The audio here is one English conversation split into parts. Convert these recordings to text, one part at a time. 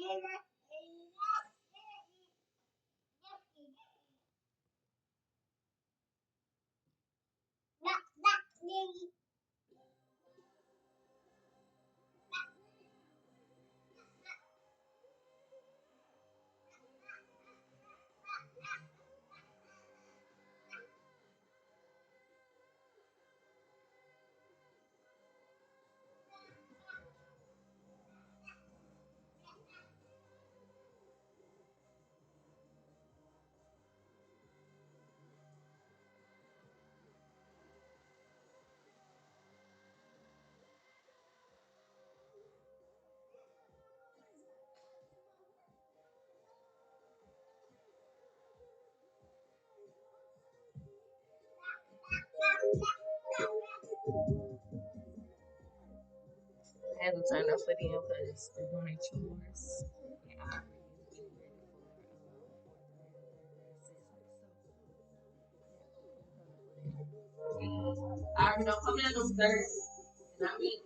I had to turn off the video because they're doing chores. And I already been ready for I already know coming in them third. And I mean,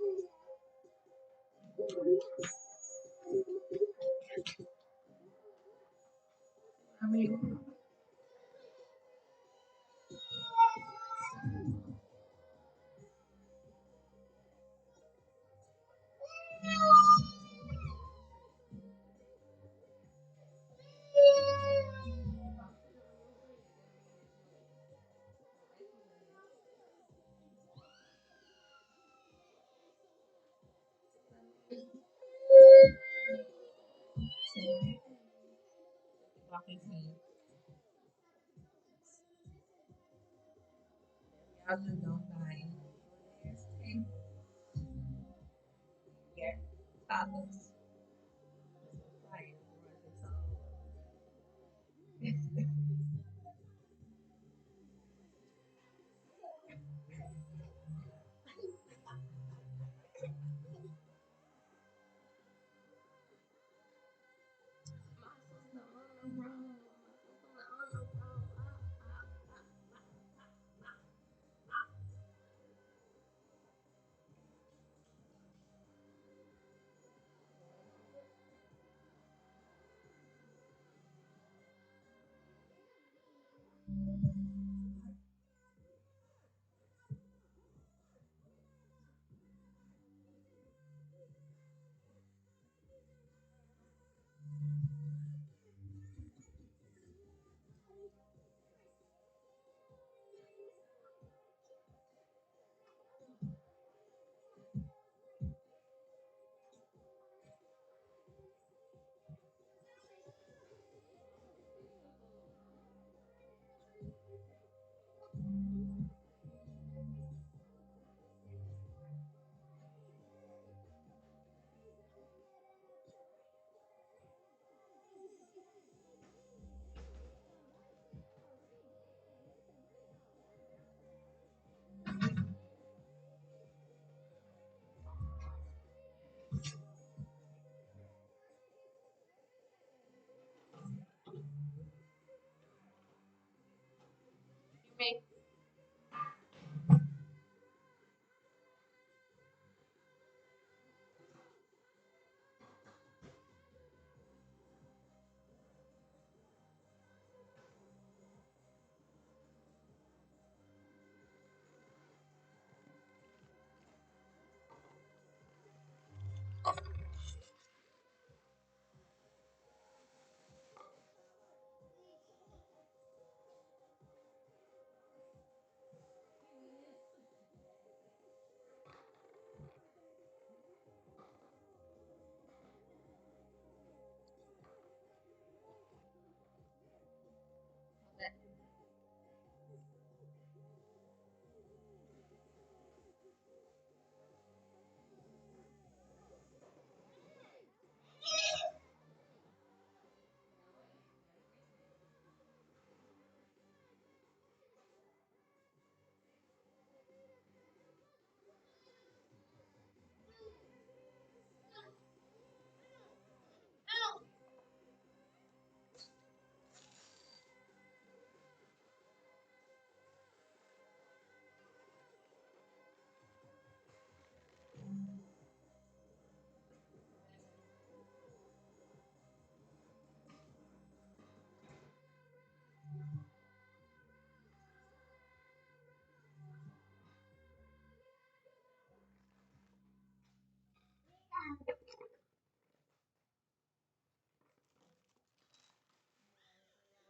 y'all just don't mind. Yeah, toddlers. Like,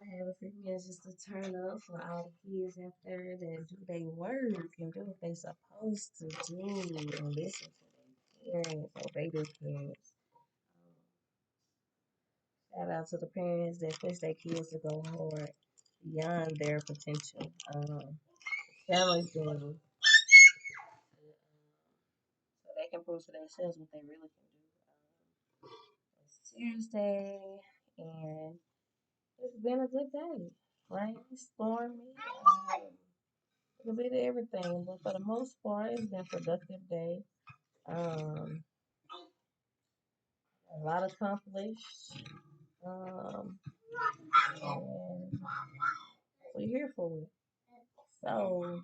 I have a few minutes just to turn up for all the kids out there that do their work and do what they supposed to do and listen to their parents or baby parents. Shout out to the parents that push their kids to go hard beyond their potential. Challenge them so they can prove to themselves what they really can do. It's Tuesday and it's been a good day. Rain, stormy, a bit of everything, but for the most part, it's been a productive day. Um, a lot accomplished, and we're here for it. So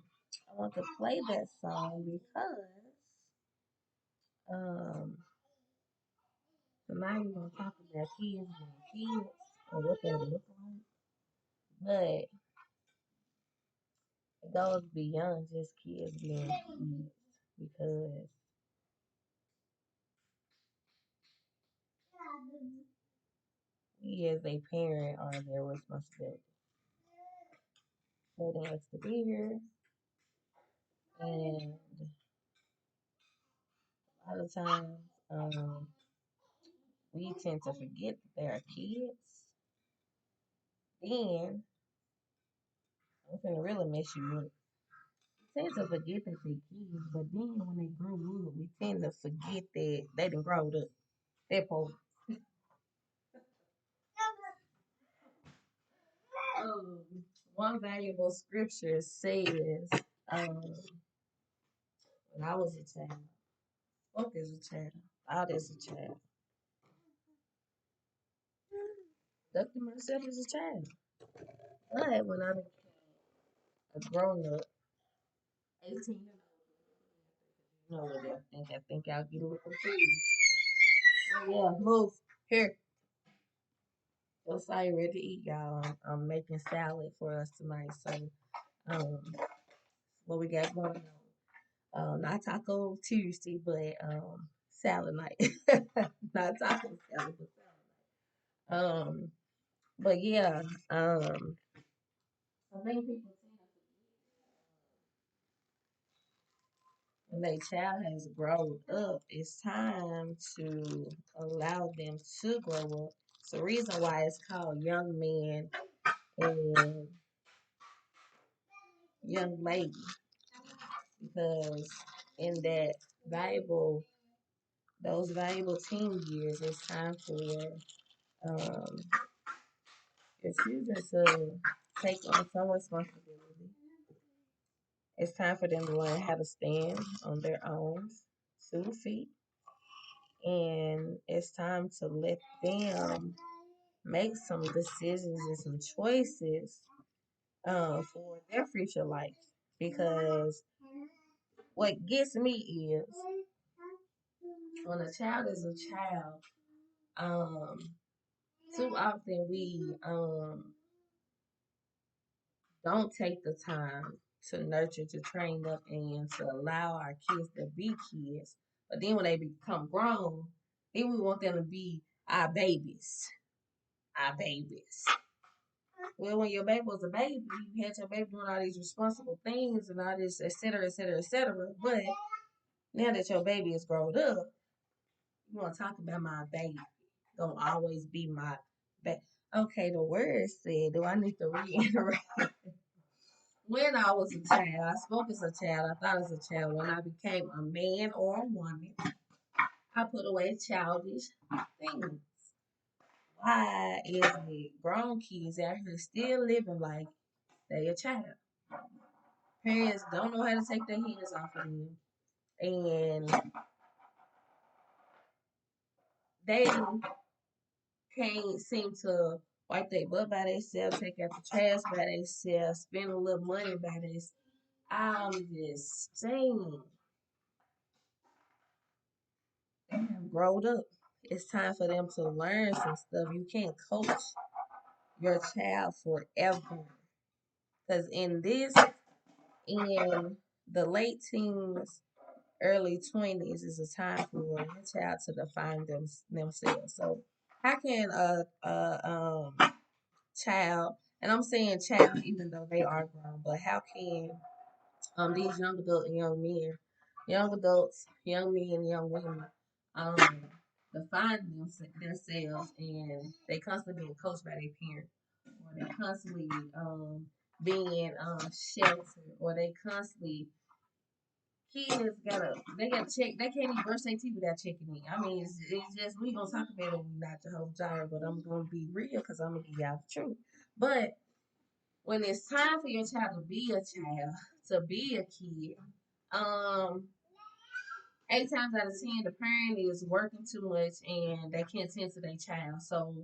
I want to play that song because um, tonight we're gonna talk about kids being kids and what they look like, but it goes beyond just kids being kids because we as a parent are their responsibility. They didn't ask to be here, and a lot of times we tend to forget that they are kids. Then I'm gonna really mess you up. We tend to forget that they're kids, but then when they grow up, we tend to forget that they done growed up. That part. Um, one valuable scripture says, um, when I was a child, spoke as a child, thought as a child, conducted myself as a child. But when I became a grown up, 18 and older, you know what I think I'll get a little confused. Oh yeah, move here. So sorry, ready to eat, y'all. I'm making salad for us tonight. So, um, what we got going on? Not Taco Tuesday, but salad night. Not taco salad, but salad night. But yeah, I think people tend to when their child has grown up, it's time to allow them to grow up. It's the reason why it's called young man and young lady because in that valuable those valuable teen years, it's time for um, your children to take on some responsibility. It's time for them to learn how to stand on their own 2 feet, and it's time to let them make some decisions and some choices for their future life. Because what gets me is when a child is a child, um, too often we don't take the time to nurture, to train up, and to allow our kids to be kids. But then when they become grown, then we want them to be our babies. Our babies. Well, when your baby was a baby, you had your baby doing all these responsible things and all this, et cetera, et cetera, et cetera. But now that your baby is grown up, you want to talk about my baby. Gonna always be my baby. Okay, the word said, do I need to reiterate? When I was a child, I spoke as a child, I thought as a child. When I became a man or a woman, I put away childish things. Why is it grown kids out here still living like they a child? Parents don't know how to take their hands off of them. And they can't seem to wipe their butt by themselves, take out the trash by themselves, spend a little money by themselves. I'm just saying, they have grown up. It's time for them to learn some stuff. You can't coach your child forever. Because in the late teens early 20s is a time for your child to define themselves. So how can child, and I'm saying child even though they are grown, but how can these young adult and young men, young adults, young men, young women, um, define themselves, and they constantly being coached by their parents, or they constantly being sheltered, or they constantly kids gotta check. They can't even brush their teeth without checking in. I mean, it's just we gonna talk about it when we not Jehovah Jireh, but I'm gonna be real because I'm gonna give y'all the truth. But when it's time for your child to be a child, to be a kid, um, 8 times out of 10, the parent is working too much and they can't tend to their child. So,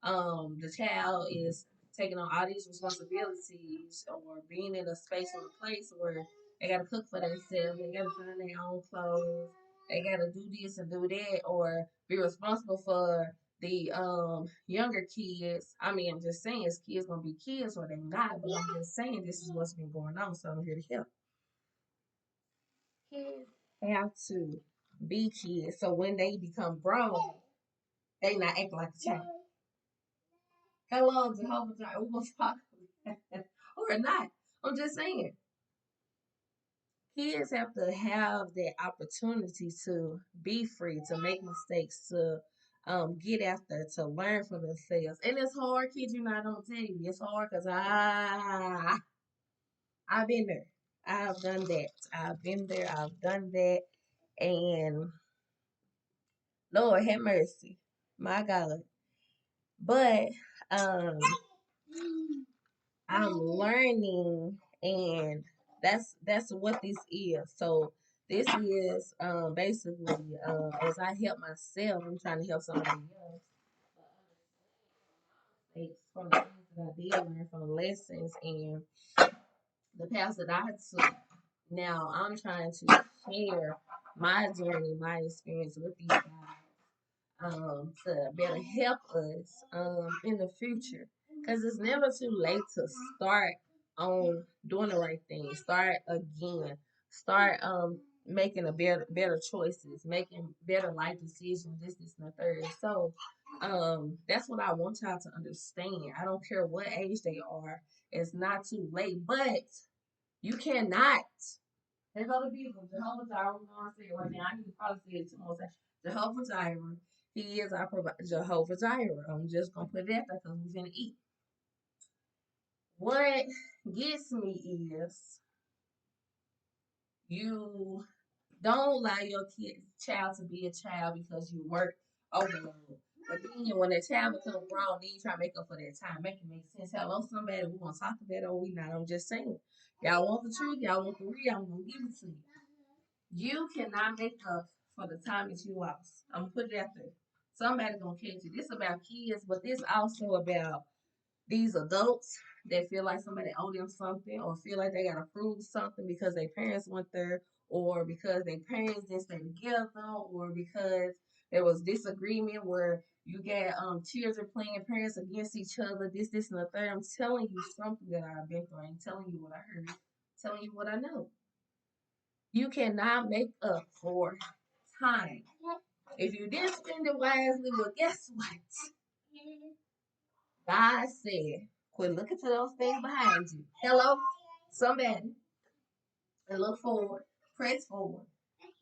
the child is taking on all these responsibilities or being in a space or a place where they got to cook for themselves, they got to find their own clothes, they got to do this and do that, or be responsible for the younger kids. I mean, I'm just saying, kids gonna be kids or they not, but I'm just saying this is what's been going on, so I'm here to help. Kids have to be kids. So when they become grown, they not act like a child. Hello, Jehovah Jireh. We're gonna talk or not. I'm just saying. Kids have to have the opportunity to be free, to make mistakes, to get after, to learn for themselves. And it's hard, kids. You know, I don't tell you. It's hard because I've been there. I've done that. I've been there. I've done that. And Lord have mercy. My God. But um I'm learning, and that's what this is. So this is basically as I help myself, I'm trying to help somebody else. From the things that I did learn from the lessons and the paths that I took. Now I'm trying to share my journey, my experience with these guys to better help us in the future. Because it's never too late to start on doing the right thing. Start again. Start making a better choices, making better life decisions. This, and the third. So that's what I want y'all to understand. I don't care what age they are. It's not too late, but you cannot. There's other people. Jehovah Jireh, we're going to say it right now. I need to probably say it two more times. Jehovah Jireh, he is our provider. Jehovah Jireh. I'm just going to put it out there because we're going to eat. What gets me is you don't allow your child to be a child because you work overload. But then when that child becomes grown, then you try to make up for that time. Make it make sense. Hello, somebody, we want to talk about it or we not. I'm just saying. Y'all want the truth, y'all want the real, I'm going to give it to you. You cannot make up for the time that you lost. I'm gonna put it out there. Somebody's gonna catch you. This about kids, but this also about these adults that feel like somebody owe them something or feel like they gotta prove something because their parents went there or because their parents didn't stay together or because there was disagreement where you got children playing parents against each other, this, and the third. I'm telling you something that I've been through. I'm telling you what I heard. I'm telling you what I know. You cannot make up for time. If you didn't spend it wisely, well, guess what? God said, quit looking to those things behind you. Hello? Somebody. And look forward. Press forward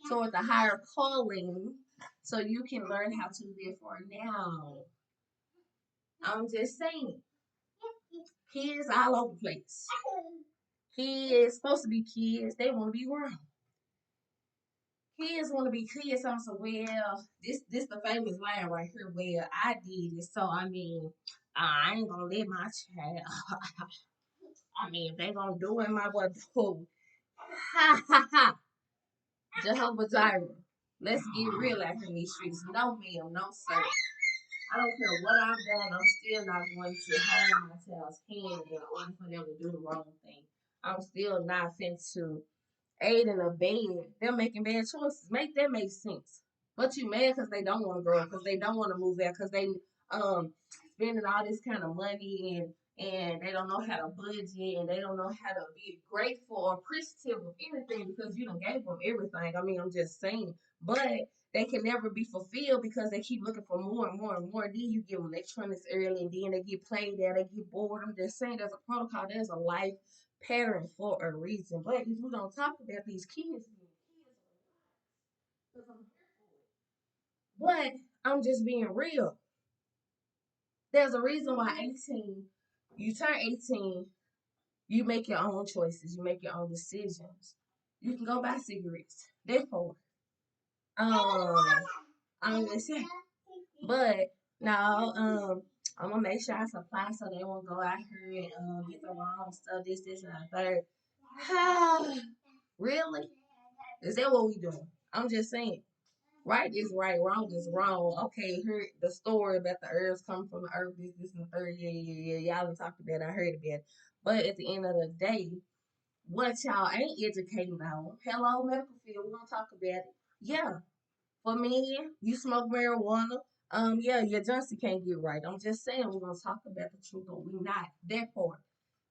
toward the higher calling so you can learn how to live for now. I'm just saying. Kids all over the place. Kids supposed to be kids. They want to be grown. Kids want to be kids. I'm so well. This the famous line right here. Well, I did it, so I mean, I ain't gonna let my child. I mean, if they gonna do it, my boy do. Ha ha ha. Jehovah Jireh. Let's get real out here in these streets. No, ma'am, no, sir. I don't care what I've done. I'm still not going to hold my child's hand in order for them to do the wrong thing. I'm still not fit to aid and abet them making bad choices. Make that make sense. But you mad because they don't want to grow up, because they don't want to move out, because they spending all this kind of money and they don't know how to budget, and they don't know how to be grateful or appreciative of anything because you done gave them everything. I mean, I'm just saying. But they can never be fulfilled because they keep looking for more and more and more. Then you give them electronics early, and then they get played at, they get bored. I'm just saying there's a protocol, there's a life pattern for a reason. But if we don't talk about these kids, but I'm just being real. There's a reason why 18, you turn 18, you make your own choices, you make your own decisions. You can go buy cigarettes. Therefore, I'm gonna say, but no, I'm gonna make sure I supply so they won't go out here and get the wrong stuff, this, and the third. Really? Is that what we doing? I'm just saying. Right is right, wrong is wrong. Okay, heard the story about the herbs coming from the earth, this, and the third. Yeah. Y'all done talked about it. I heard about it. But at the end of the day, what y'all ain't educating on, hello, medical field, we're going to talk about it. Yeah, for men, you smoke marijuana. Yeah, your Johnson can't get right. I'm just saying, we're going to talk about the truth, but we not. That part.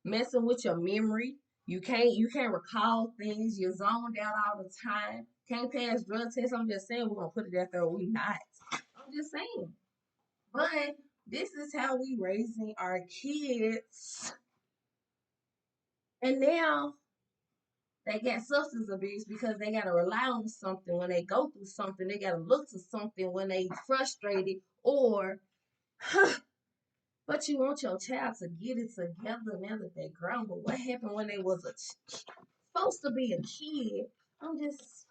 Messing with your memory. You can't recall things. You're zoned out all the time. Can't pass drug tests. I'm just saying we're gonna put it out there. We not. I'm just saying. But this is how we raising our kids. And now they get substance abuse because they gotta rely on something when they go through something. They gotta look to something when they frustrated or but you want your child to get it together now that they're grown. But what happened when they was supposed to be a kid? I'm just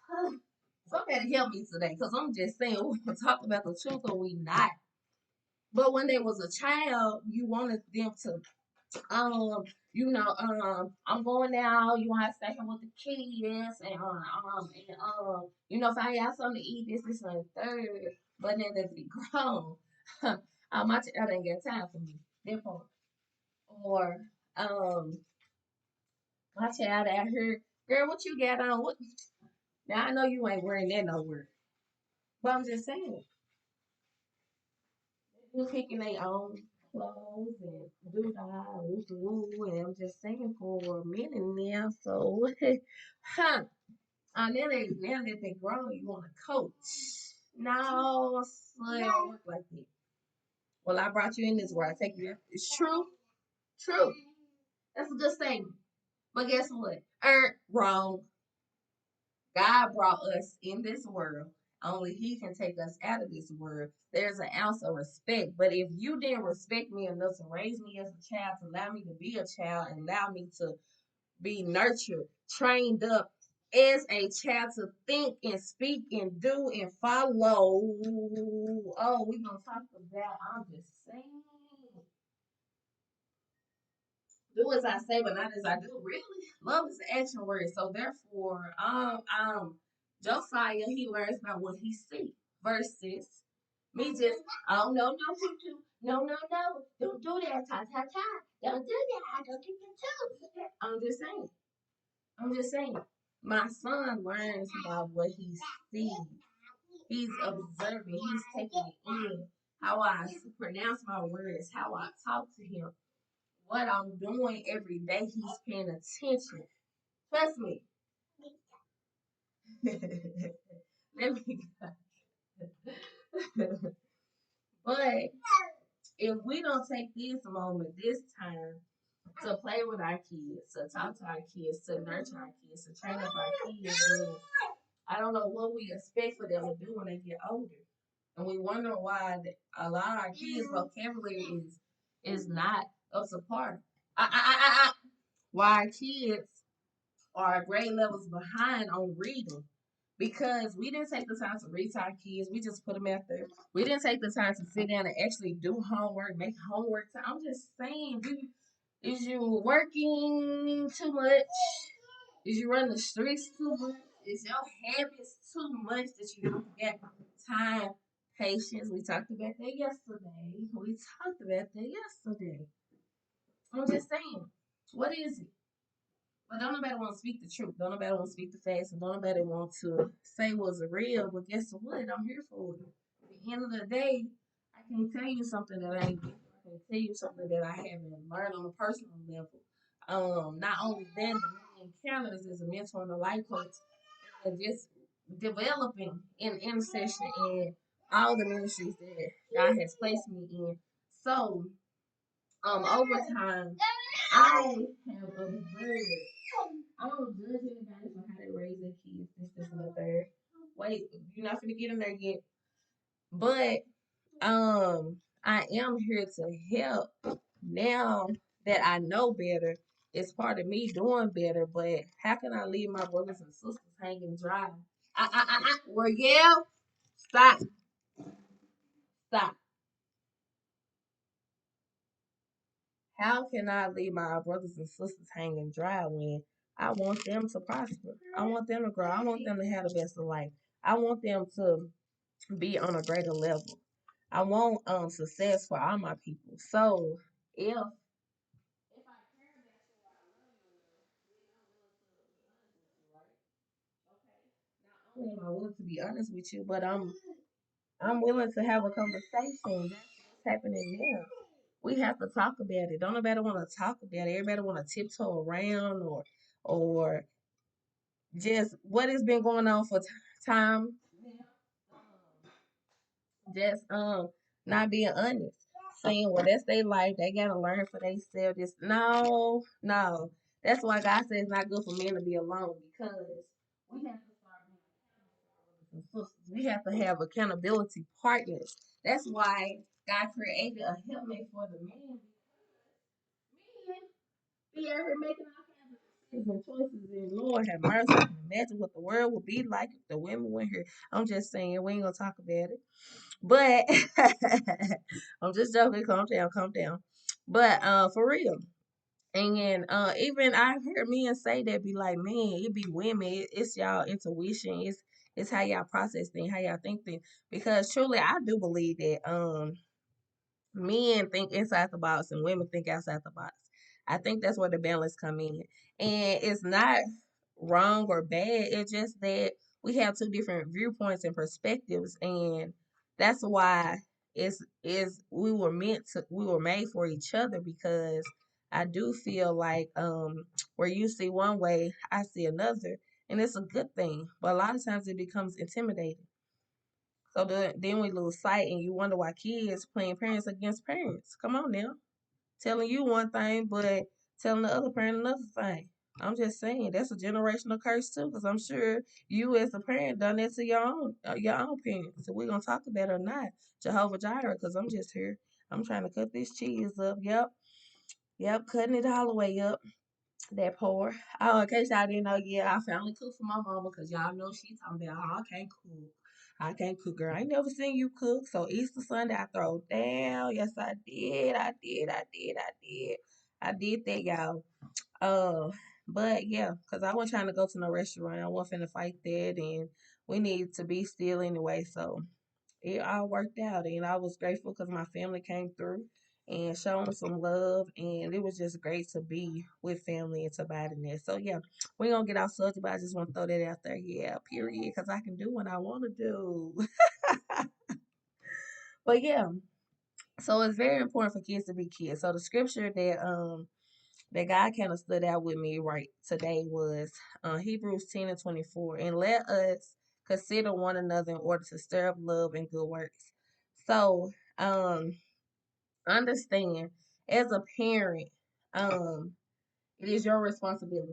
somebody help me today, because I'm just saying we're gonna talk about the truth or we not. But when they was a child, you wanted them to I'm going now, you want to stay here with the kids if I got something to eat, this and the third, but then they be grown. My child ain't got time for me. Therefore, or my child out here, girl, what you got on? What now I know you ain't wearing that nowhere. But I'm just saying, you picking their own clothes and do the woo and I'm just saying for a minute now. So, huh? Now that they grown, you want to coach? No, son, it don't work like that. Well, I brought you in this world. I take you. It's true, true. That's a good statement. But guess what? Wrong. God brought us in this world. Only He can take us out of this world. There's an ounce of respect. But if you didn't respect me enough to raise me as a child, to allow me to be a child, and allow me to be nurtured, trained up as a child to think and speak and do and follow. Oh, we're going to talk about, I'm just saying. Do as I say, but not as I do. Really, love is an action word. So therefore, Josiah, he learns by what he sees versus me just, oh no, don't do that, don't do that. I don't think you too. I'm just saying. My son learns by what he sees. He's observing. He's taking it in. How I pronounce my words. How I talk to him. What I'm doing every day, he's paying attention. Trust me. Let me But if we don't take this moment, this time, to play with our kids, to talk to our kids, to nurture our kids, to train up our kids, then I don't know what we expect for them to do when they get older. And we wonder why a lot of our kids' vocabulary is not up to par. Why our kids are grade levels behind on reading because we didn't take the time to read to our kids. We just put them out there. We didn't take the time to sit down and actually do homework, make homework time. I'm just saying, is you working too much? Is you running the streets too much? Is your habits too much that you don't get time, patience? We talked about that yesterday. I'm just saying, what is it? But don't nobody want to speak the truth. Don't nobody want to speak the facts. And don't nobody want to say what's real. But guess what? I'm here for it. At the end of the day, I can tell you something that I ain't. I can tell you something that I haven't learned on a personal level. Not only that, the man encounters as a mentor and a life coach, and just developing in intercession and all the ministries that God has placed me in. So, over time, I have observed. I don't judge anybody for how they raise their kids. This, and the third. Wait, you're not gonna get in there yet. But I am here to help now that I know better. It's part of me doing better, but how can I leave my brothers and sisters hanging dry? Well, yeah, stop, stop. How can I leave my brothers and sisters hanging dry when I want them to prosper? I want them to grow. I want them to have the best of life. I want them to be on a greater level. I want success for all my people. So if I care about you, I love you enough, then I'm willing to be honest with you, right? Okay. Not only am I willing to be honest with you, but I'm willing to have a conversation. That's what's happening now. We have to talk about it. Don't nobody want to talk about it. Everybody want to tiptoe around or just what has been going on for time. Just not being honest. Saying, well, that's their life. They gotta learn for themselves. Just no, no. That's why God says it's not good for men to be alone because we have to start being accountable for our brothers and sisters. We have to have accountability partners. That's why God created a helpmate for the men. Men be out here making all kinds of decisions and choices, and Lord have mercy. Imagine what the world would be like if the women were here. I'm just saying, we ain't gonna talk about it. But I'm just joking. Calm down, calm down. But for real. And even I heard men say that be like, man, it be women. It's y'all intuition. It's how y'all process things, how y'all think things. Because truly, I do believe that men think inside the box and women think outside the box. I think that's where the balance come in. And it's not wrong or bad. It's just that we have two different viewpoints and perspectives, and that's why we were we were made for each other because I do feel like where you see one way, I see another, and it's a good thing. But a lot of times it becomes intimidating. So then we lose sight, and you wonder why kids playing parents against parents. Come on now, telling you one thing, but telling the other parent another thing. I'm just saying that's a generational curse too, because I'm sure you as a parent done that to your own parents. So we're gonna talk about it or not, Jehovah Jireh, because I'm just here. I'm trying to cut this cheese up. Yep, yep, cutting it all the way up. That poor. Oh, in case y'all didn't know, yeah, I finally cooked for my mama because y'all know she talking about, oh, I can't cook. I can't cook, girl. I ain't never seen you cook. So Easter Sunday, I throw down. Yes, I did. I did. I did. I did. I did that, y'all. Uh, but yeah, because I wasn't trying to go to no restaurant. I wasn't finna fight that, and we need to be still anyway. So it all worked out, and I was grateful because my family came through and showed some love, and it was just great to be with family and to abide in that. So yeah, we gonna get off subject, but I just want to throw that out there. Yeah, period, because I can do what I want to do. But yeah, so it's very important for kids to be kids. So the scripture that God kind of stood out with me right today was Hebrews 10:24, and let us consider one another in order to stir up love and good works. So understand as a parent, um, it is your responsibility to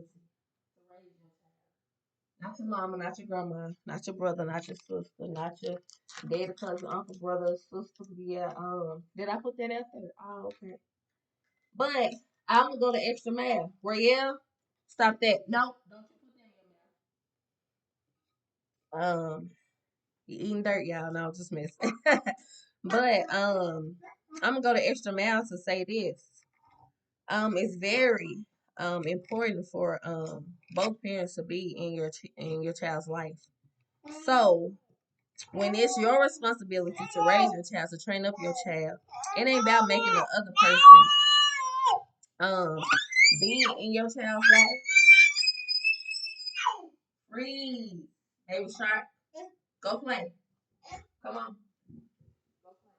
raise your child. Not your mama, not your grandma, not your brother, not your sister, not your dad, cousin, uncle, brother, sister. Yeah, did I put that out there? Oh, okay. But I'm gonna go the extra mile. Royale, stop that. No, don't you put that in your mouth. You eating dirt, y'all. No, just messing. But I'm gonna go the extra mile to say this. It's very important for both parents to be in your child's life. So when it's your responsibility to raise your child, to train up your child, it ain't about making the other person um be in your child's life. Freeze. Baby shark, go play. Come on. Go play.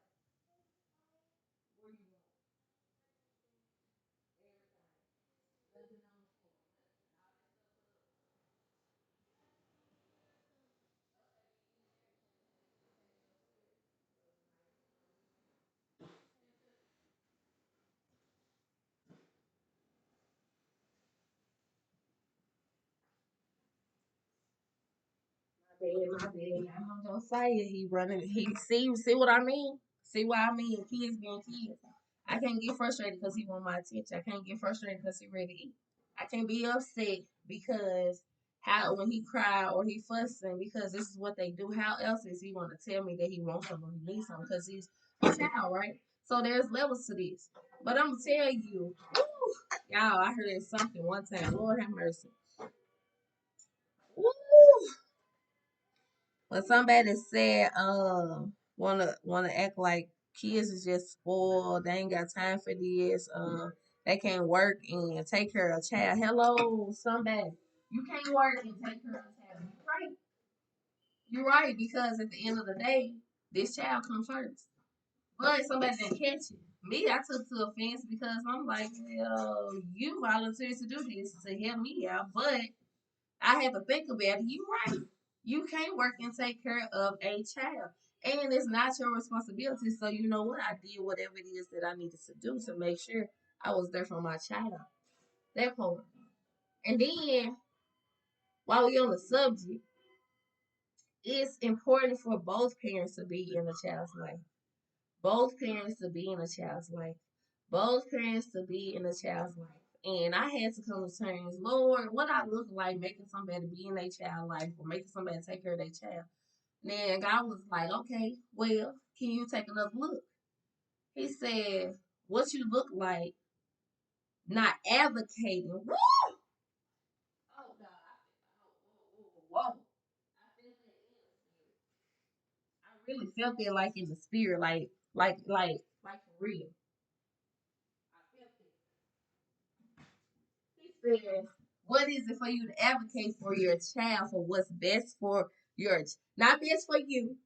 My bad. I'm gonna say it. He running. He see what I mean. See what I mean? Kids being kids. I can't get frustrated because he want my attention. I can't get frustrated because he ready to eat. I can't be upset because how when he cry or he fussing because this is what they do. How else is he going to tell me that he wants something or he needs something? Because he's a child, right? So there's levels to this. But I'm gonna tell you, woo, y'all. I heard something one time. Lord have mercy. Woo. When somebody said, wanna act like kids is just spoiled, they ain't got time for this, they can't work and take care of a child. Hello, somebody. You can't work and take care of a child. You're right. You're right, because at the end of the day, this child comes first. But somebody didn't catch it. Me, I took to offense because I'm like, well, you volunteered to do this to help me out, but I had to think about it. You're right. You can't work and take care of a child. And it's not your responsibility. So you know what? I did whatever it is that I needed to do to make sure I was there for my child. That part. And then while we're on the subject, it's important for both parents to be in a child's life. Both parents to be in a child's life. Both parents to be in a child's life. And I had to come to terms, Lord, what I look like making somebody be in their child life or making somebody take care of their child. Then God was like, okay, well, can you take another look? He said, what you look like, not advocating. Woo! Oh, God. Whoa. I really felt it like in the spirit, like for real. I felt it. He said, what is it for you to advocate for your child for what's best for your, not best for you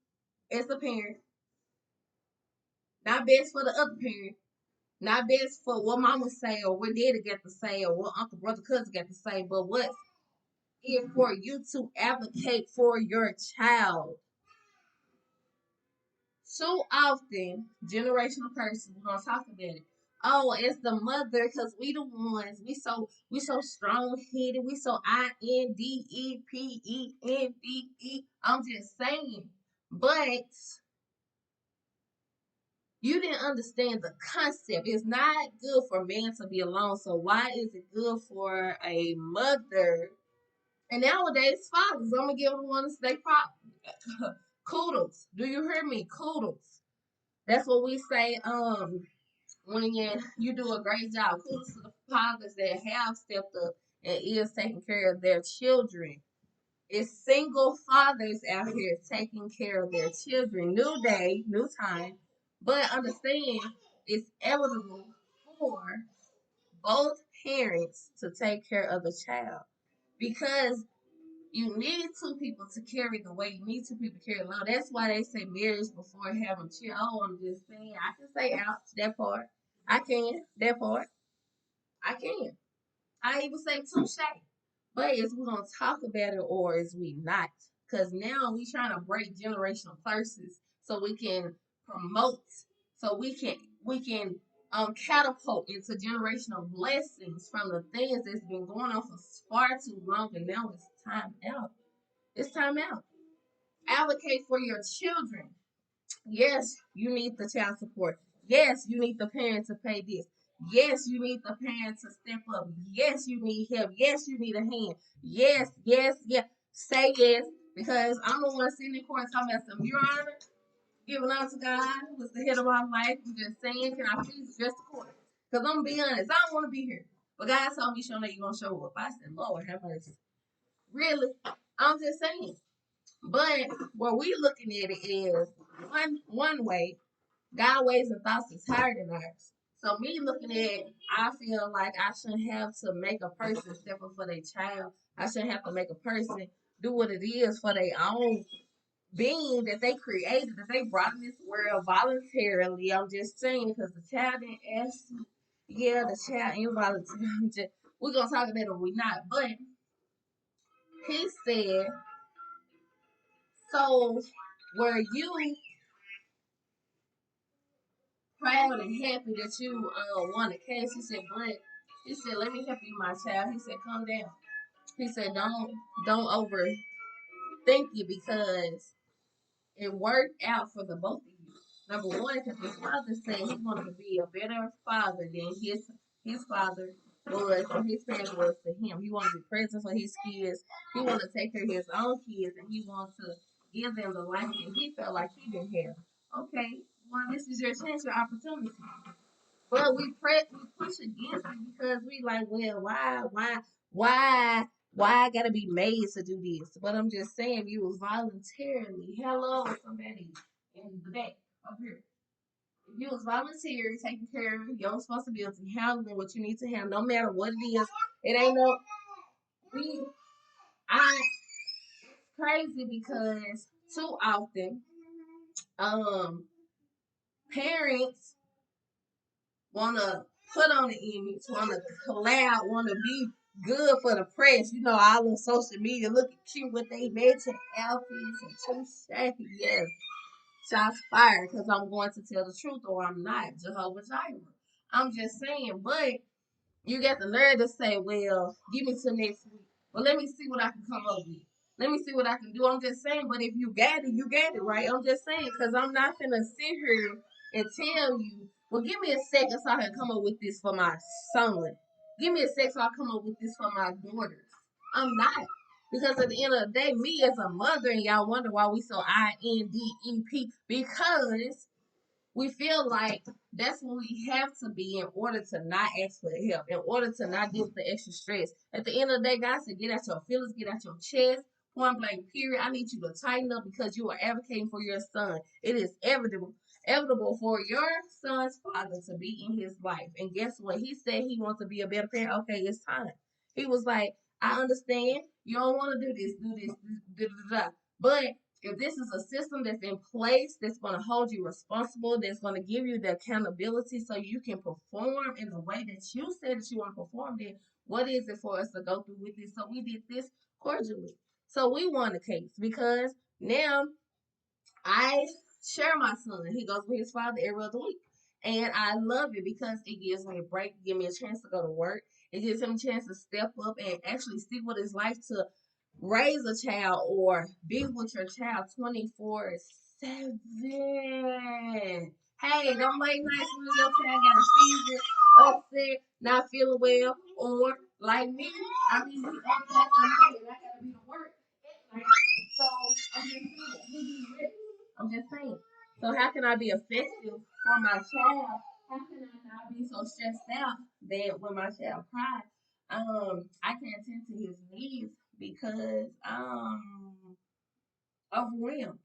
as a parent, not best for the other parent, not best for what mama say or what daddy got to say or what uncle, brother, cousin got to say, but what is for you to advocate for your child. So often, generational person, we're gonna talk about it. Oh, it's the mother, cause we the ones. We so strong headed. We so INDEPENDE. I'm just saying, but you didn't understand the concept. It's not good for man to be alone. So why is it good for a mother? And nowadays, fathers, I'm gonna give them one to stay prop. Kudos. Do you hear me? Kudos. That's what we say. When you do a great job. Kudos to the fathers that have stepped up and is taking care of their children. It's single fathers out here taking care of their children. New day, new time. But understand, it's eligible for both parents to take care of the child. Because you need two people to carry the weight. You need two people to carry the load. That's why they say marriage before having children. Oh, I'm just saying. I can say ouch, that part. I can, that part. I can. I even say touche. But is we gonna talk about it or is we not? Because now we trying to break generational curses so we can promote, so we can catapult into generational blessings from the things that's been going on for far too long, and now it's time out. It's time out. Advocate for your children. Yes, you need the child support. Yes, you need the parent to pay this. Yes, you need the parent to step up. Yes, you need help. Yes, you need a hand. Yes, yes, yes. Say yes, because I'm the one sitting in court talking about some, Your Honor, giving out to God, who is the head of my life. I'm just saying, can I please address the court? Because I'm going to be honest, I don't want to be here. But God told me, Shona, you're going to show up. I said, Lord, have mercy. Really? I'm just saying. But what we looking at it is one way. God ways and thoughts is higher than ours. So me looking at, I feel like I shouldn't have to make a person step up for their child. I shouldn't have to make a person do what it is for their own being that they created, that they brought in this world voluntarily. I'm just saying because the child didn't ask. Yeah, the child involuntary. We're gonna talk about it or we not. But he said, so were you proud and happy that you won the case? He said, but he said, let me help you, my child. He said, calm down. He said, don't over. thank you because it worked out for the both of you. Number one, because his father said he wanted to be a better father than his father was or his parents was to him. He wanted to be present for his kids. He wanted to take care of his own kids, and he wanted to give them the life that he felt like he didn't have. Okay, well, this is your chance, your opportunity. But we push against it because we like, well, why, why I gotta be made to do this? But I'm just saying, you was voluntarily. Hello, somebody in the back up here. If you was voluntarily taking care of your responsibility, handling what you need to handle, no matter what it is, it ain't no. We, I crazy because too often, um, parents want to put on the image, want to collab, want to be good for the press. You know, all on social media looking cute with they matching outfits and touche. Yes, shots fired because I'm going to tell the truth or I'm not. Jehovah Jireh. I'm just saying, but you got the nerve to say, well, give me till next week. Well, let me see what I can come up with. Let me see what I can do. I'm just saying, but if you got it, you got it, right? I'm just saying, because I'm not going to sit here and tell you, well, give me a second so I can come up with this for my son. Give me a second so I come up with this for my daughters. I'm not. Because at the end of the day, me as a mother, and y'all wonder why we so INDEP, because we feel like that's what we have to be in order to not ask for help, in order to not deal with the extra stress. At the end of the day, God said, get out your feelings, get out your chest, point blank, period. I need you to tighten up because you are advocating for your son. It is evitable for your son's father to be in his life. And guess what? He said he wants to be a better parent. Okay, it's time. He was like, I understand. You don't want to do this, but if this is a system that's in place that's going to hold you responsible, that's going to give you the accountability so you can perform in the way that you said that you want to perform, then what is it for us to go through with this? So we did this cordially. So we won the case because now I share my son. He goes with his father every other week. And I love it because it gives me a break, give me a chance to go to work. It gives him a chance to step up and actually stick with his life to raise a child or be with your child 24/7. Hey, don't late nights when your child got a fever, upset, not feeling well, or like me, I mean, we up at the night and I gotta be to work at night. So I'm just saying, we be ready. I'm just saying. So how can I be effective for my child? How can I not be so stressed out that when my child cries, I can't tend to his needs because overwhelmed.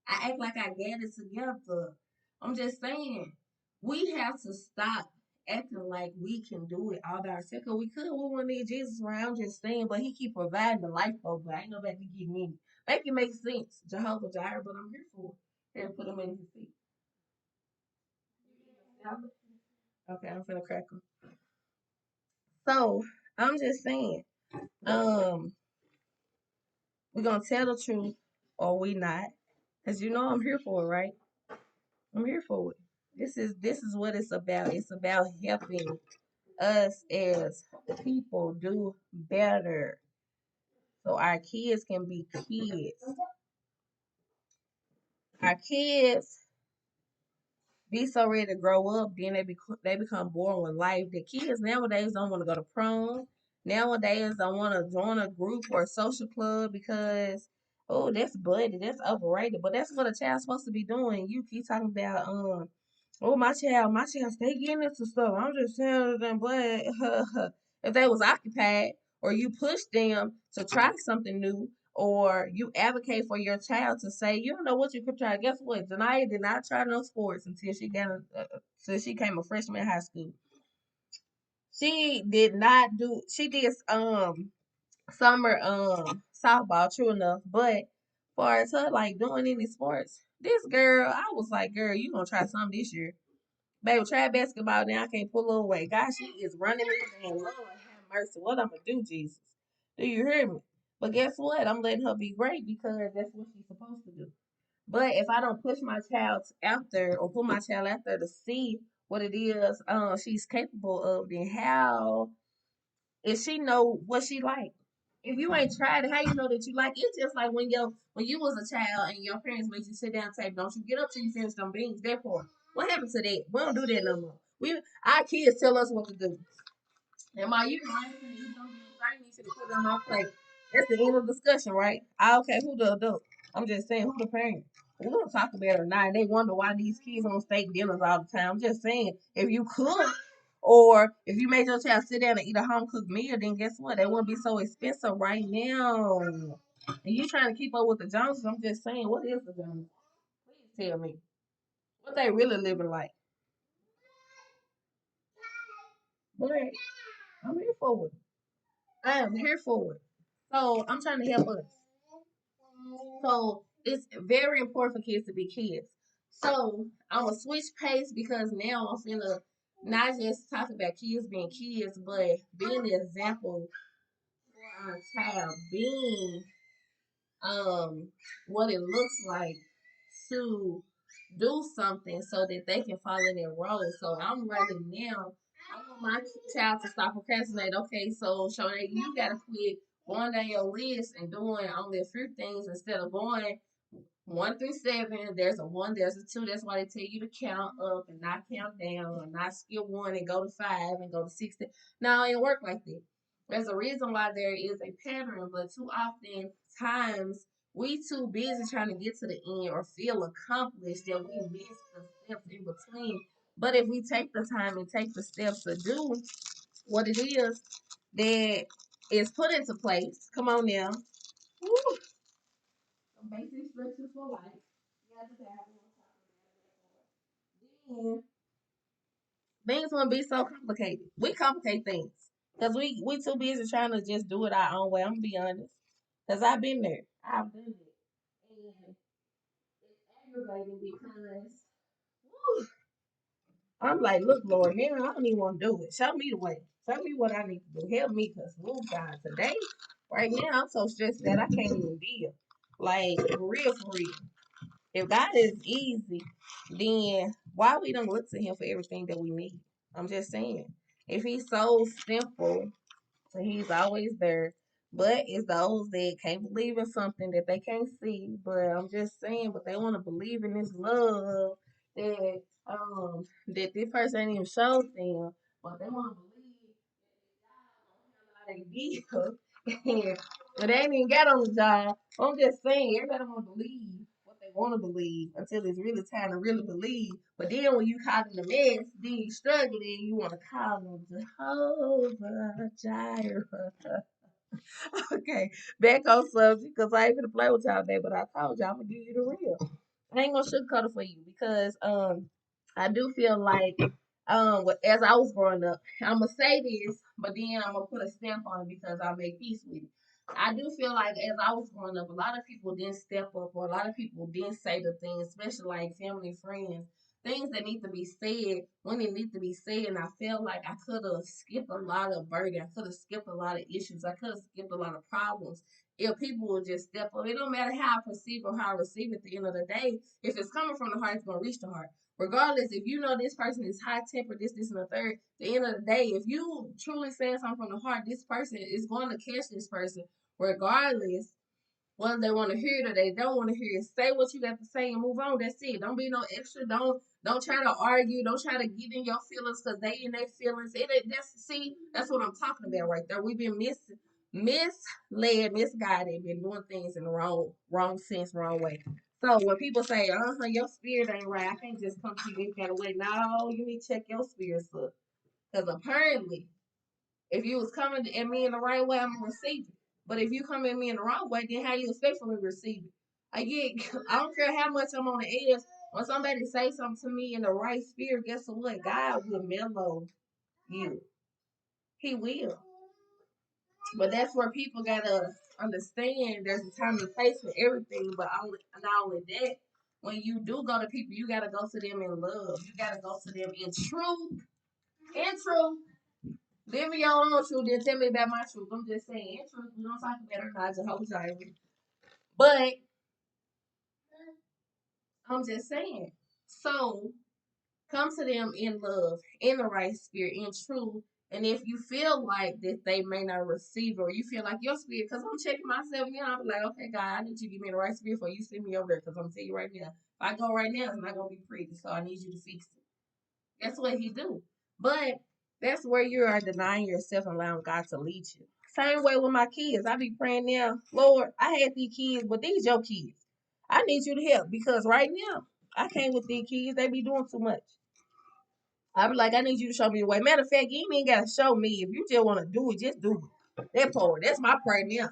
I act like I got it together. I'm just saying, we have to stop acting like we can do it all by ourselves. Cause we could, we wouldn't need Jesus around. I'm just saying, but He keep providing the lifeboat. But ain't nobody getting in it. Make it make sense, Jehovah Jireh. But I'm here for it. Here, put him in his seat. Okay, I'm finna crack him. So I'm just saying, um, we're gonna tell the truth or we not. Cause you know I'm here for it, right? I'm here for it. This is what it's about. It's about helping us as people do better. So our kids can be kids. Our kids be so ready to grow up, then they become bored with life. The kids nowadays don't want to go to prom. Nowadays don't want to join a group or a social club because oh that's buddy, that's overrated. But that's what a child's supposed to be doing. You keep talking about oh my child stay getting into stuff. I'm just telling them, but if they was occupied or you push them to try something new or you advocate for your child to say, you don't know what you could try. Guess what? Janaya did not try no sports until until she came a freshman in high school. She did not do. She did summer softball, true enough, but far as her like doing any sports, this girl, I was like, girl, you gonna try something this year. Baby, try basketball now. I can't pull her away. God, she is running me down. Lord have mercy. What I'm gonna do, Jesus? Do you hear me? But guess what? I'm letting her be great because that's what she's supposed to do. But if I don't push my child out there or put my child out there to see what it is she's capable of, then how if she know what she like? If you ain't tried it, how you know that you like it? It's just like when you was a child and your parents made you sit down and say, don't you get up till you finish them beans. Therefore, what happened to that? We don't do that no more. Our kids tell us what to do. And my you know I ain't finna eat something I need to put it on my plate. That's the end of the discussion, right? Okay, who the adult? I'm just saying who the parent. We're gonna talk about it tonight. They wonder why these kids on steak dinners all the time. I'm just saying, if you could, or if you made your child sit down and eat a home cooked meal, then guess what? They wouldn't be so expensive right now. And you trying to keep up with the Joneses. I'm just saying, what is the Joneses? Please tell me. What they really living like. But I'm here for it. I am here for it. So I'm trying to help us. So it's very important for kids to be kids. So I'm gonna switch pace because now I'm finna not just talk about kids being kids, but being the example for our child, being what it looks like to do something so that they can follow their role. So I'm running now. I want my child to stop procrastinating. Okay, so Shonay, you gotta quit going down your list and doing only a few things instead of going 1 through 7. There's a 1, there's a 2. That's why they tell you to count up and not count down, or not skip 1 and go to 5 and go to 6. No, it ain't work like that. There's a reason why there is a pattern, but too often times we too busy trying to get to the end or feel accomplished that we miss the steps in between. But if we take the time and take the steps to do what it is that is put into place, come on now. Woo. Some basic structures for life. You have to have then things won't be so complicated. We complicate things because we too busy trying to just do it our own way. I'm gonna be honest, because I've been there. I've done it, and it's aggravating because whew, I'm like, look, Lord, now I don't even want to do it. Show me the way. Show me what I need to do. Help me, because God, today, right now, I'm so stressed that I can't even deal. Like for real, for real. If God is easy, then why we don't look to Him for everything that we need? I'm just saying. If He's so simple, then He's always there. But it's those that can't believe in something that they can't see. But I'm just saying, but they want to believe in this love that this person ain't even showed them. But they want to believe that God don't have how they give. But they ain't even got on the job. I'm just saying, everybody want to believe what they want to believe until it's really time to really believe. But then when you caught in the mess, then you struggling, you want to call them Jehovah Jireh. Okay, back on subject because I ain't gonna play with y'all today, but I told y'all I'm gonna give you the real. I ain't gonna sugarcoat it for you because I do feel like as I was growing up, I'm gonna say this, but then I'm gonna put a stamp on it because I make peace with it. I do feel like as I was growing up, a lot of people didn't step up, or a lot of people didn't say the things, especially like family and friends, things that need to be said when it need to be said. And I felt like I could have skipped a lot of burden. I could have skipped a lot of issues. I could have skipped a lot of problems if people would just step up. It don't matter how I perceive or how I receive it at the end of the day. If it's coming from the heart, it's gonna reach the heart. Regardless, if you know this person is high tempered, this, and the third, at the end of the day, if you truly saying something from the heart, this person is going to catch this person, regardless whether they want to hear it or they don't want to hear it. Say what you got to say and move on. That's it. Don't be no extra. Don't try to argue. Don't try to get in your feelings because they in their feelings. That's what I'm talking about right there. We've been misled, misguided, been doing things in the wrong sense, wrong way. So when people say, your spirit ain't right, I can't just come to you this kind of way. No, you need to check your spirit, sir. Because apparently, if you was coming at me in the right way, I'm gonna receive it. But if you come at me in the wrong way, then how you expect for me to receive it? I don't care how much I'm on the edge. When somebody say something to me in the right spirit, guess what? God will mellow you. He will. But that's where people gotta understand. There's a time and place for everything. But not only that, when you do go to people, you gotta go to them in love. You gotta go to them in truth. In truth. Live your own truth, then tell me about my truth. I'm just saying, in truth, we don't talk about it, not Jehovah's Jireh. But I'm just saying. So come to them in love, in the right spirit, in truth, And if you feel like that they may not receive, or you feel like your spirit, because I'm checking myself now, I'm like, okay, God, I need you to give me the right spirit before you send me over there. Because I'm telling you right now, if I go right now, it's not gonna be pretty. So I need you to fix it. That's what He do. But that's where you are denying yourself and allowing God to lead you. Same way with my kids. I be praying now, Lord, I had these kids, but these your kids. I need you to help because right now I can't with these kids. They be doing too much. I be like, I need you to show me the way. Matter of fact, you ain't gotta show me. If you just want to do it, just do it. That part, that's my prayer now.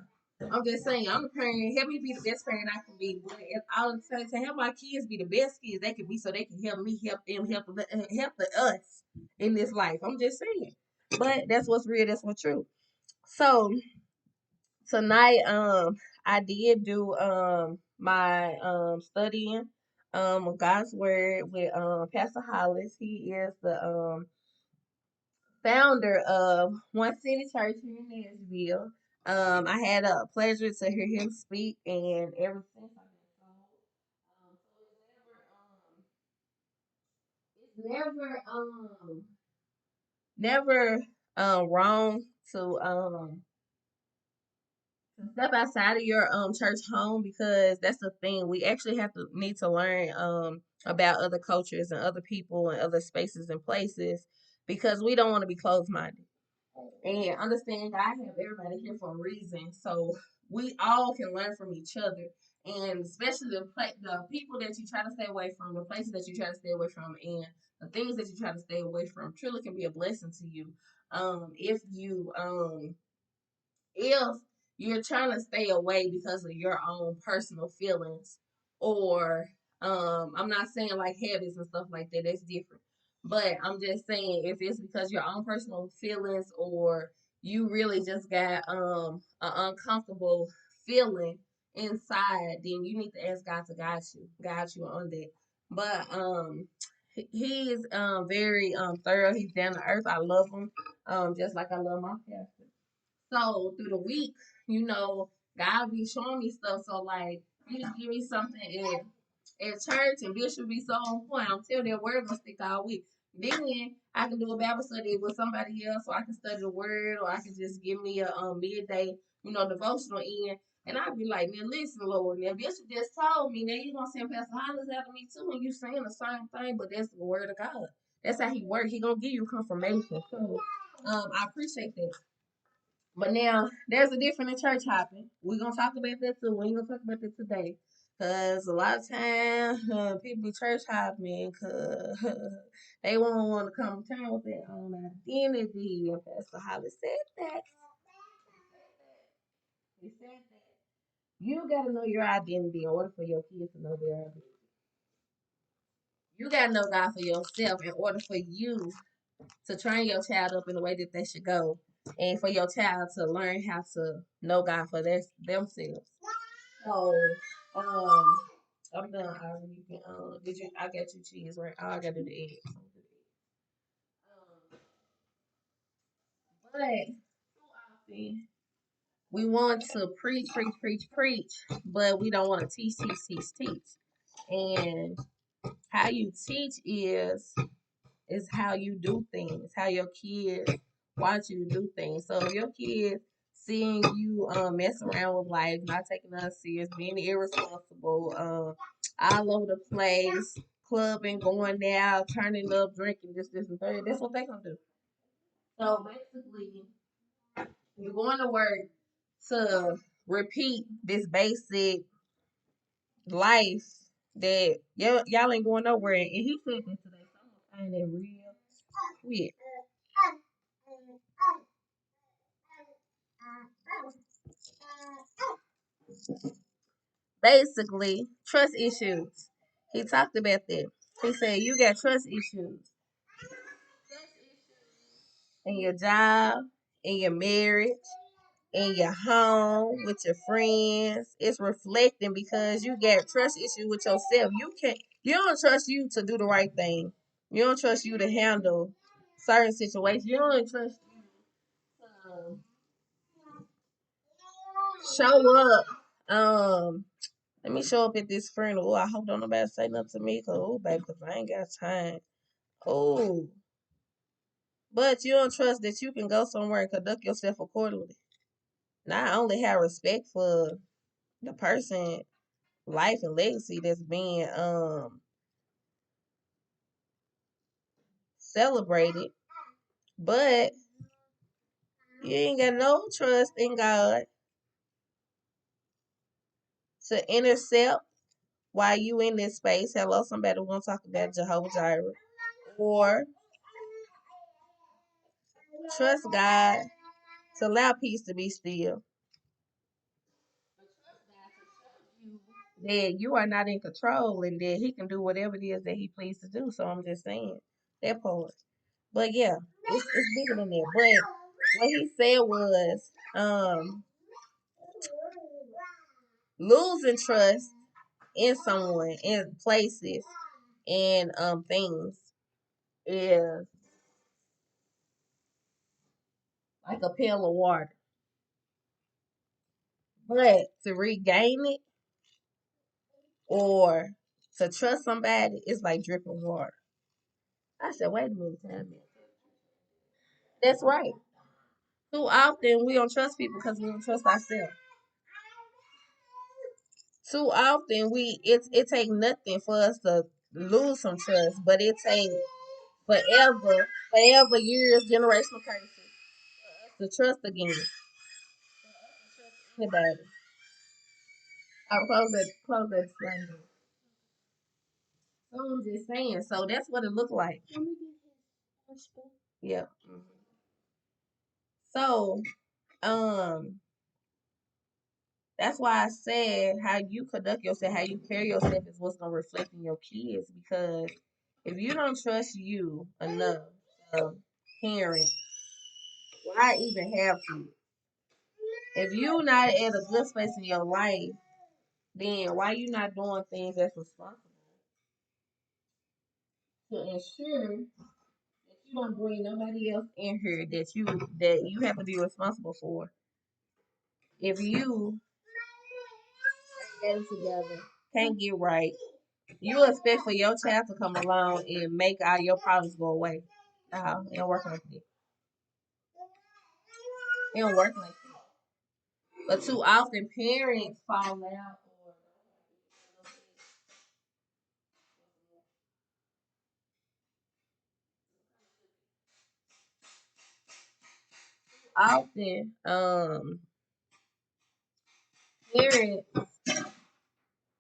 I'm just saying, I'm praying, help me be the best parent I can be. But all the time, to help my kids be the best kids they can be, so they can help me, help them, help us in this life. I'm just saying. But that's what's real. That's what's true. So tonight, I did do my studying of God's word with Pastor Hollis. He is the founder of One City Church here in Nashville. I had a pleasure to hear him speak, and ever since I've been told, so it's never wrong to step outside of your church home, because that's the thing. We actually have to need to learn about other cultures and other people and other spaces and places, because we don't want to be closed minded. And understand God have everybody here for a reason. So we all can learn from each other. And especially the people that you try to stay away from, the places that you try to stay away from, and the things that you try to stay away from truly can be a blessing to you. If you're trying to stay away because of your own personal feelings, or I'm not saying like habits and stuff like that, that's different. But I'm just saying, if it's because your own personal feelings, or you really just got an uncomfortable feeling inside, then you need to ask God to guide you on that. But he is very thorough. He's down to earth. I love him. Just like I love my pastor. So through the week, God be showing me stuff. So like, you just give me something at church, and Bishop be so on point. I'm telling you, that word gonna stick all week. Then I can do a Bible study with somebody else, or I can study the word, or I can just give me a midday, devotional in. And I'd be like, now listen, Lord, now Bishop just told me, now you gonna send Pastor Hollis after me too, and you saying the same thing, but that's the word of God. That's how he works. He gonna give you confirmation. So I appreciate that. But now there's a difference in church hopping. We're gonna talk about that too. We ain't gonna talk about that today, cause a lot of times people be church hopping cause they won't want to come to terms with their own identity. And Pastor Holly said that. He said that you gotta know your identity in order for your kids to know their identity. You gotta know God for yourself in order for you to train your child up in the way that they should go, and for your child to learn how to know God for themselves. So, um, I'm done. You can, did you? I got you cheese, right? All I gotta do the eggs. But too often we want to preach, preach, preach, preach, but we don't want to teach, teach, teach, teach. And how you teach is how you do things, how your kids watch you do things. So if your kids seeing you mess around with life, not taking us serious, being irresponsible, all over the place, clubbing, going out, turning up, drinking, this, and third, that's what they gonna do. So basically, you're going to work to repeat this basic life that y'all ain't going nowhere. And he said that today, so I'm gonna find that real quick. Basically, trust issues. He talked about that. He said you got trust issues in your job, in your marriage, in your home, with your friends. It's reflecting because you got trust issues with yourself. You don't trust you to do the right thing. You don't trust you to handle certain situations. You don't trust you to show up. Let me show up at this funeral. Oh, I hope don't nobody say nothing to me, cause oh, baby, cause I ain't got time. Oh, But you don't trust that you can go somewhere and conduct yourself accordingly. Not only have respect for the person, life and legacy that's being celebrated, but you ain't got no trust in God to intercept while you in this space. Hello, somebody we're gonna talk about Jehovah Jireh. Or trust God to allow peace to be still. That you are not in control and that he can do whatever it is that he pleases to do. So I'm just saying that part. But yeah, it's bigger than that. But what he said was losing trust in someone, in places, and things is like a pail of water. But to regain it or to trust somebody is like dripping water. I said, wait a minute, time out. That's right. Too often we don't trust people because we don't trust ourselves. Too often it take nothing for us to lose some trust, but it take forever years, generational curses to trust again. Anybody. I'll close that Sunday. So I'm just saying. So that's what it looked like. Yeah. So, um, that's why I said how you conduct yourself, how you carry yourself is what's gonna reflect in your kids. Because if you don't trust you enough, parent, why even have kids? If you're not at a good space in your life, then why you not doing things that's responsible to ensure that you don't bring nobody else in here that you have to be responsible for? If you get it together, can't get right, you expect for your child to come along and make all your problems go away. It don't work like that. It don't work like that. But too often parents fall out or often parents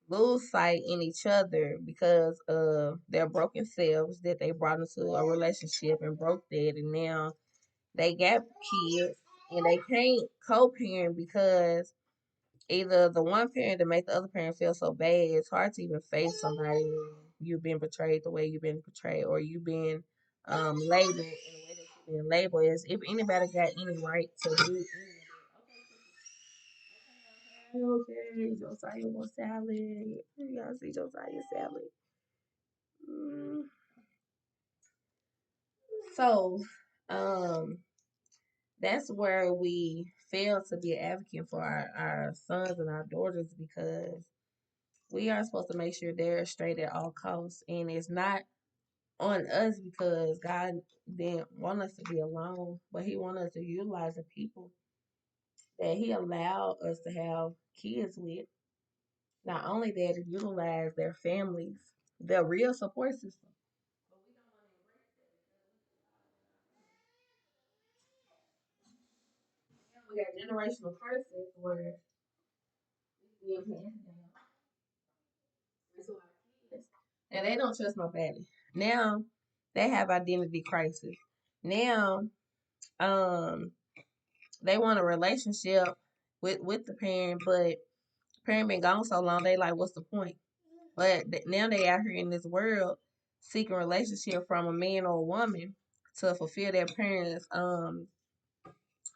lose sight in each other because of their broken selves that they brought into a relationship and broke that, and now they got kids and they can't co-parent because either the one parent to make the other parent feel so bad, it's hard to even face somebody when you've been portrayed the way you've been portrayed or you've been labeled in the way that you've been labeled. As if anybody got any right to do anything. Okay, Josiah wants salad. Y'all see Josiah salad. Mm. So, um, that's where we fail to be an advocate for our sons and our daughters because we are supposed to make sure they're straight at all costs. And it's not on us because God didn't want us to be alone, but He wanted us to utilize the people that He allowed us to have kids with. Not only that, to utilize their families, their real support system. We got generational curses where we being passed down to our kids, and they don't trust nobody. Now they have identity crisis. Now, um, they want a relationship with the parent, but parent been gone so long. They like, what's the point? But now they out here in this world seeking relationship from a man or a woman to fulfill their parents'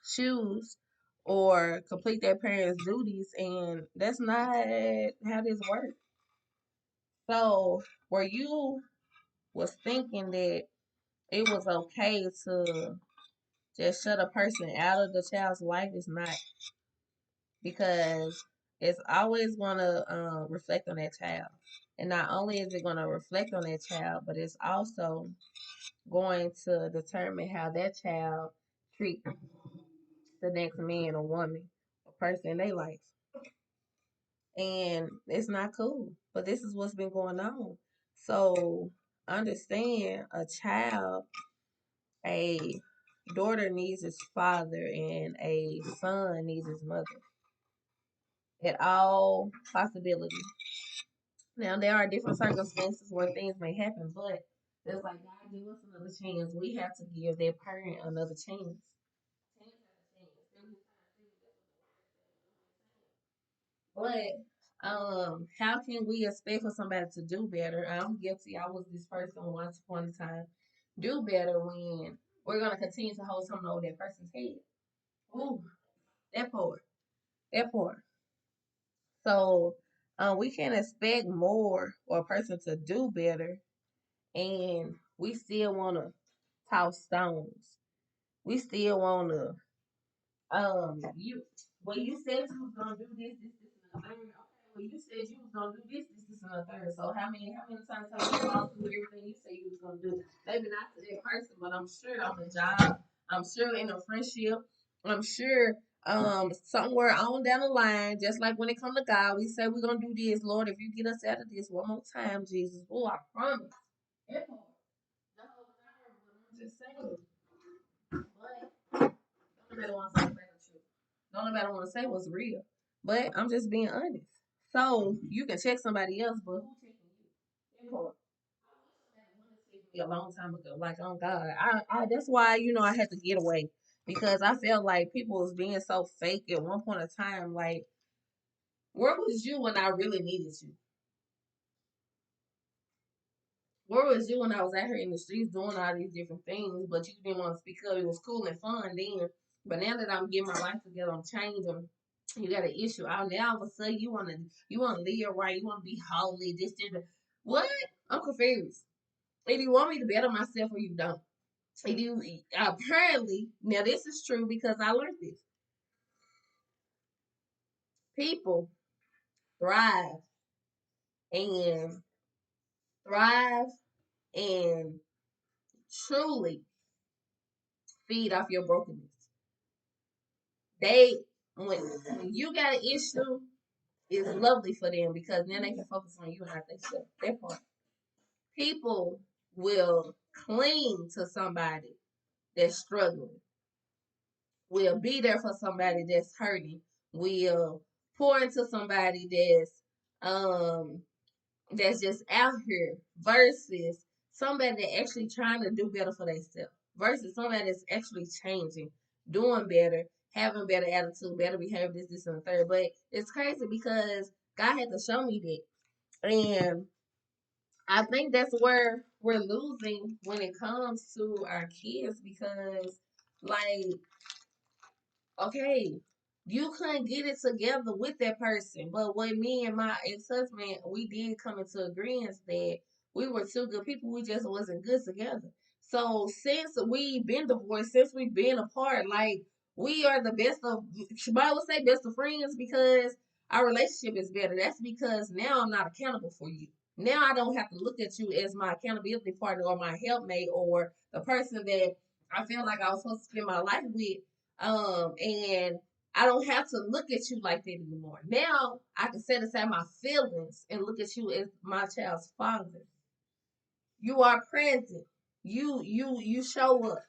shoes or complete their parents' duties, and that's not how this works. So, where you was thinking that it was okay to just shut a person out of the child's life is not, because it's always going to reflect on that child. And not only is it going to reflect on that child, but it's also going to determine how that child treats the next man or woman or person in their life. And it's not cool. But this is what's been going on. So understand a daughter needs his father and a son needs his mother. At all possibilities. Now there are different circumstances where things may happen, but it's like God give us another chance. We have to give that parent another chance. But how can we expect for somebody to do better? I'm guilty. I was this person once upon a time. Do better when we're gonna continue to hold something over that person's head. Ooh, that part. That part. So we can't expect more or a person to do better, and we still want to toss stones. We still want to you well, you said you was gonna do this, and the third. Okay, well, you said you was gonna do this, and the third. So how many times have you gone through everything you said you was gonna do? Maybe not to that person, but I'm sure on the job. I'm sure in a friendship. I'm sure somewhere on down the line, just like when it comes to God, we say we're gonna do this. Lord, if you get us out of this one more time, Jesus, oh, I promise. That part. No, I'm just saying. But nobody wants to say the truth. Don't nobody want to say what's real. But I'm just being honest. So you can check somebody else, but who checking you? That part. Me a long time ago. Like, oh God, I that's why I had to get away because I felt like people was being so fake at one point in time. Like, where was you when I really needed you? Where was you when I was out here in the streets doing all these different things, but you didn't want to speak up? It was cool and fun then, but now that I'm getting my life together, I'm changing. You got an issue out now. All of a sudden, you want to live right. You want to be holy. This. What? I'm confused. If you want me to better myself, or you don't. If you apparently now this is true because I learned this. People thrive and thrive and truly feed off your brokenness. They when you got an issue, it's lovely for them because then they can focus on you and not themselves. Their part. People will cling to somebody that's struggling. Will be there for somebody that's hurting. Will pour into somebody um that's just out here versus somebody that actually trying to do better for themselves versus somebody that's actually changing, doing better, having better attitude, better behavior, this, and the third. But it's crazy because God had to show me that. And I think that's where we're losing when it comes to our kids because, like, okay, you couldn't get it together with that person. But what me and my ex-husband, we did come into agreement that we were two good people. We just wasn't good together. So since we've been divorced, since we've been apart, like we are the best of, I would say best of friends because our relationship is better. That's because now I'm not accountable for you. Now I don't have to look at you as my accountability partner or my helpmate or the person that I feel like I was supposed to spend my life with and I don't have to look at you like that anymore. Now I can set aside my feelings and look at you as my child's father. You are present. You show up.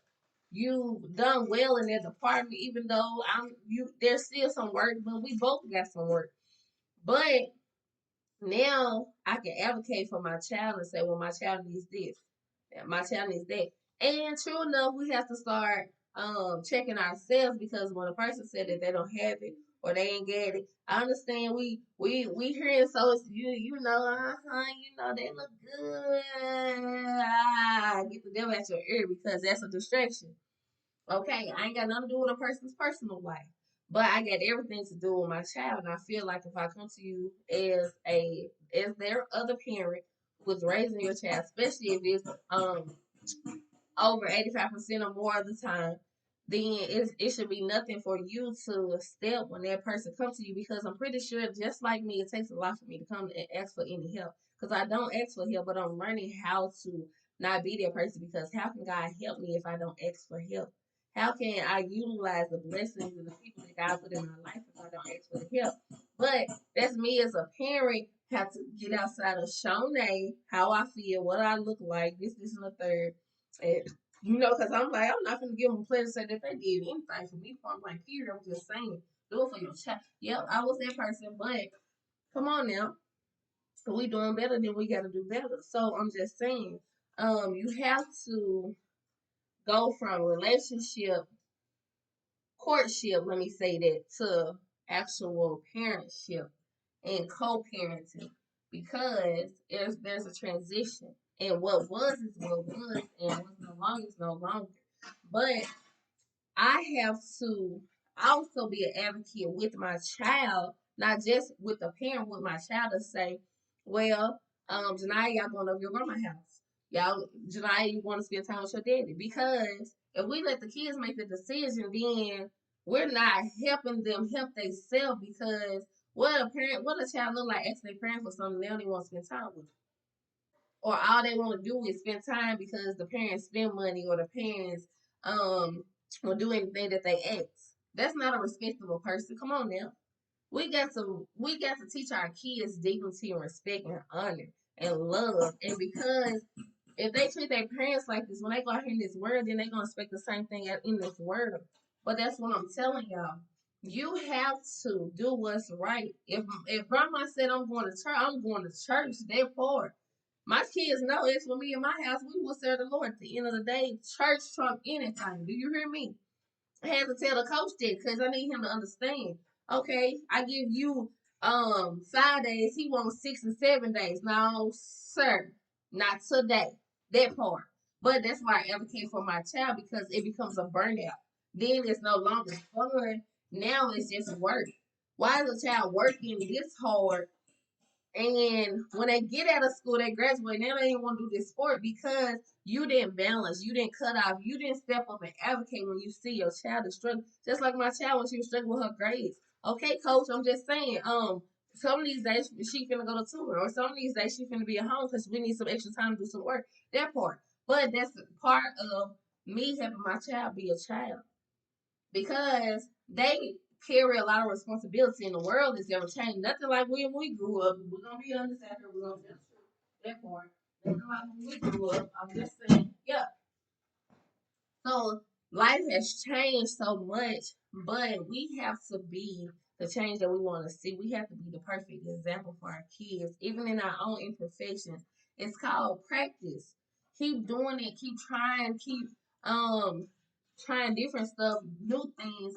You've done well in that department, even though there's still some work, but we both got some work. But now I can advocate for my child and say, well, my child needs this. My child needs that. And true enough, we have to start checking ourselves because when a person said that they don't have it or they ain't get it, I understand we hearing so it's they look good. Get the devil at your ear because that's a distraction. Okay, I ain't got nothing to do with a person's personal life. But I got everything to do with my child. And I feel like if I come to you as their other parent who's raising your child, especially if it's over 85% or more of the time, then it should be nothing for you to step when that person comes to you because I'm pretty sure just like me, it takes a lot for me to come and ask for any help. because I don't ask for help, but I'm learning how to not be that person, because how can God help me if I don't ask for help? How can I utilize the blessings and the people that God put in my life if I don't ask for the help? But that's me as a parent, have to get outside of Shonay, how I feel, what I look like, this, and the third. And, because I'm like, I'm not going to give them a pleasure say that they did anything for me. I'm like, period. I'm just saying, do it for your child. Yep, I was that person, but come on now. We doing better, then we got to do better. So I'm just saying, you have to go from relationship, courtship, let me say that, to actual parentship and co-parenting, because there's a transition, and what was is what was, and what's no longer is no longer. But I have to also be an advocate with my child, not just with the parent, with my child, to say, well, Janiyah, y'all going over your grandma's house. Janiyah, you want to spend time with your daddy. Because if we let the kids make the decision, then we're not helping them help themselves, because what a child look like asking their parent for something they don't even want to spend time with. Or all they want to do is spend time because the parents spend money, or the parents will do anything that they ask. That's not a respectable person. Come on now. We got to teach our kids dignity and respect and honor and love. And because if they treat their parents like this, when they go out here in this world, then they're gonna expect the same thing in this world. But that's what I'm telling y'all. You have to do what's right. If grandma said I'm going to church, I'm going to church. Therefore, my kids know it's for me in my house. We will serve the Lord. At the end of the day, church trump anything. Do you hear me? I had to tell the coach that because I need him to understand. Okay, I give you 5 days. He wants 6 and 7 days. No, sir, not today. That part. But that's why I advocate for my child, because it becomes a burnout. Then it's no longer fun. Now it's just work. Why is a child working this hard, and when they get out of school, they graduate, now they don't want to do this sport because you didn't balance, you didn't cut off, you didn't step up and advocate when you see your child is struggling. Just like my child when she was struggling with her grades. Okay, coach, I'm just saying, some of these days she finna go to tour, or some of these days she finna be at home because we need some extra time to do some work. That part. But that's part of me helping my child be a child, because they carry a lot of responsibility, and the world is ever changing. Nothing like when we grew up. We're gonna be honest after we're gonna be that part. Nothing like when we grew up. I'm just saying, yeah. So life has changed so much, but we have to be the change that we want to see. We have to be the perfect example for our kids, even in our own imperfections. It's called practice. Keep doing it. Keep trying. Keep um trying different stuff, new things,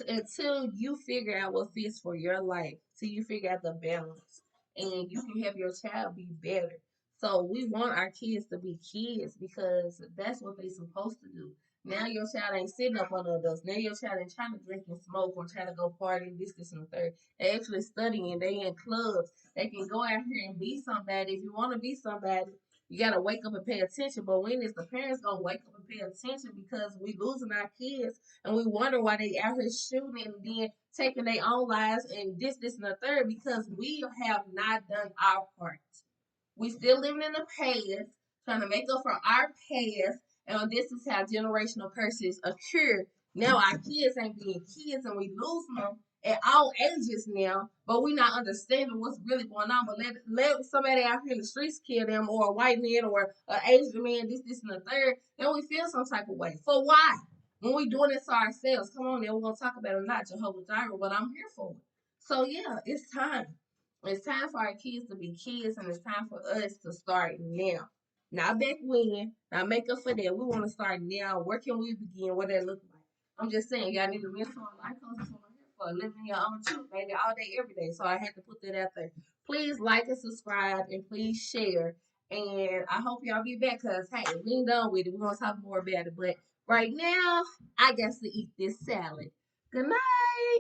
until you figure out what fits for your life. Till you figure out the balance, and you can have your child be better. So we want our kids to be kids, because that's what they're supposed to do. Now your child ain't sitting up on adults. Now your child ain't trying to drink and smoke or try to go party, this, and the third. They actually studying. They in clubs. They can go out here and be somebody. If you want to be somebody, you gotta wake up and pay attention. But when is the parents gonna wake up and pay attention, because we losing our kids and we wonder why they out here shooting and then taking their own lives and this, and the third, because we have not done our part. We still living in the past, trying to make up for our past, and this is how generational curses occur. Now our kids ain't being kids, and we losing them at all ages now, but we not understanding what's really going on. But let somebody out here in the streets kill them, or a white man, or an Asian man, this, and the third, then we feel some type of way. For why? When we doing this to ourselves, come on, now we're gonna talk about it, not Jehovah Jireh, but I'm here for it. So yeah, it's time. It's time for our kids to be kids, and it's time for us to start now. Not back when, not make up for that. We want to start now. Where can we begin? What that look like? I'm just saying, y'all need to mentor a life coach. That's what I'm here for. Living your own truth, baby, all day, every day. So I had to put that out there. Please like and subscribe, and please share. And I hope y'all be back, because, hey, we ain't done with it. We're going to talk more about it. But right now, I got to eat this salad. Good night.